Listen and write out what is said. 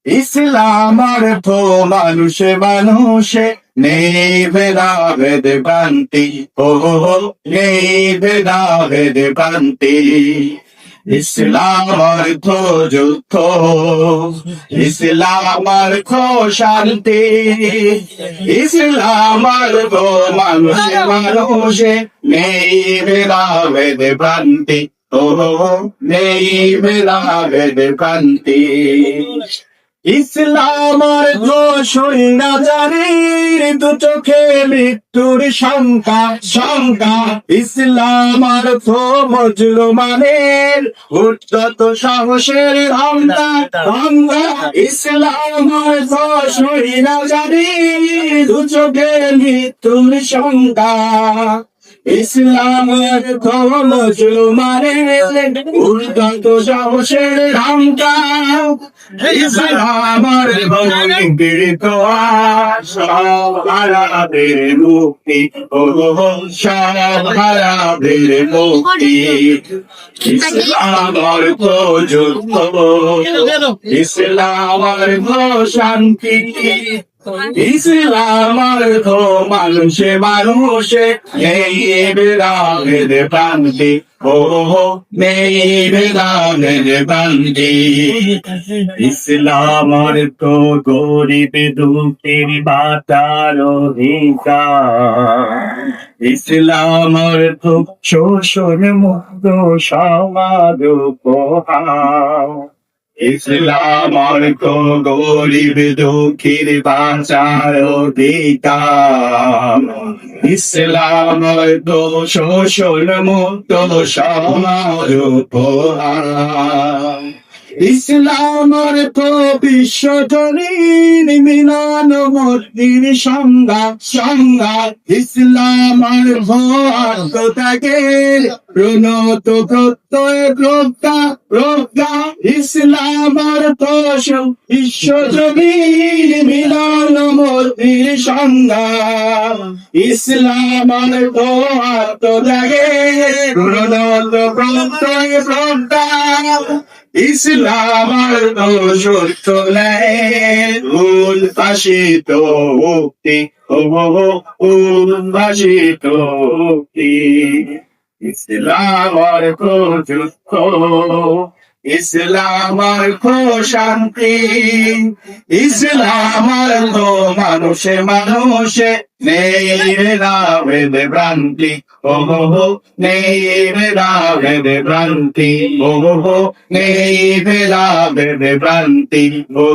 ইসলাম অর্থ মানুষে মানুষে নেই ভেদাভেদ ভ্রান্তি, ও নেই ভেদাভেদ ভ্রান্তি। ইসলাম অর্থ যুদ্ধ, ইসলাম অর্থ শান্তি, ইসলাম অর্থ মানুষে মানুষে নেই ভেদাভেদ ভ্রান্তি, ও নেই ভেদাভেদ ভ্রান্তি। ইসলাম অর্থ সৈন্যচারীর দু চোখে মৃত্যুর শঙ্কা শঙ্কা, ইসলাম অর্থ মজলুমানের উদ্ধত সাহসের ধন্দা ধন্দা, ইসলাম অর্থ সৈন্যচারীর দু চোখে মৃত্যুর শঙ্কা, ইসলাম অর্থ মজলুমানের উদ্ধত সাহসের ধন্দা, ইসলাম অর্থ পীড়িত সব হারাদের মুক্তি, ও সব হারাদের মুক্তি। ইসলাম অর্থ যুদ্ধ, ইসলাম অর্থ শান্তি, ইসলাম অর্থ মানুষে মানুষে নেই ভেদাভেদ ভ্রান্তি, ও নেই ভেদাভেদ ভ্রান্তি। ইসলাম অর্থ গরিব দুঃখীর বাঁচার অধিকার, ইসলাম অর্থ শোষণ মুক্ত সমাজ উপহার, ইসলাম অর্থ গরিব দুঃখীর বাঁচার অধিকার, ইসলাম অর্থ শোষণ মুক্ত সমাজ উপহার, ইসলাম অর্থ বিশ্বজনীন মিলন মূর্তির সংজ্ঞা সংজ্ঞা, ইসলাম অর্থ আত্মত্যাগের প্রণত প্রত্যয় প্রজ্ঞা প্রজ্ঞা, ইসলাম অর্থ বিশ্বজনীন মিলন মূর্তির সংজ্ঞা, ইসলাম অর্থ আত্মত্যাগের প্রণত প্রত্যয় প্রজ্ঞা, ইসলাম অর্থ সত্য ন্যায়ের উদ্ভাসিত উক্তি, ও উদ্ভাসিত উক্তি। ইসলাম অর্থ যুদ্ধ, ইসলাম অর্থ শান্তি, ইসলাম অর্থ মানুষে মানুষে নেই ভেদাভেদ ভ্রান্তি, ও নেই ভেদাভেদ ভ্রান্তি, ও নেই ভেদাভেদ ভ্রান্তি, ও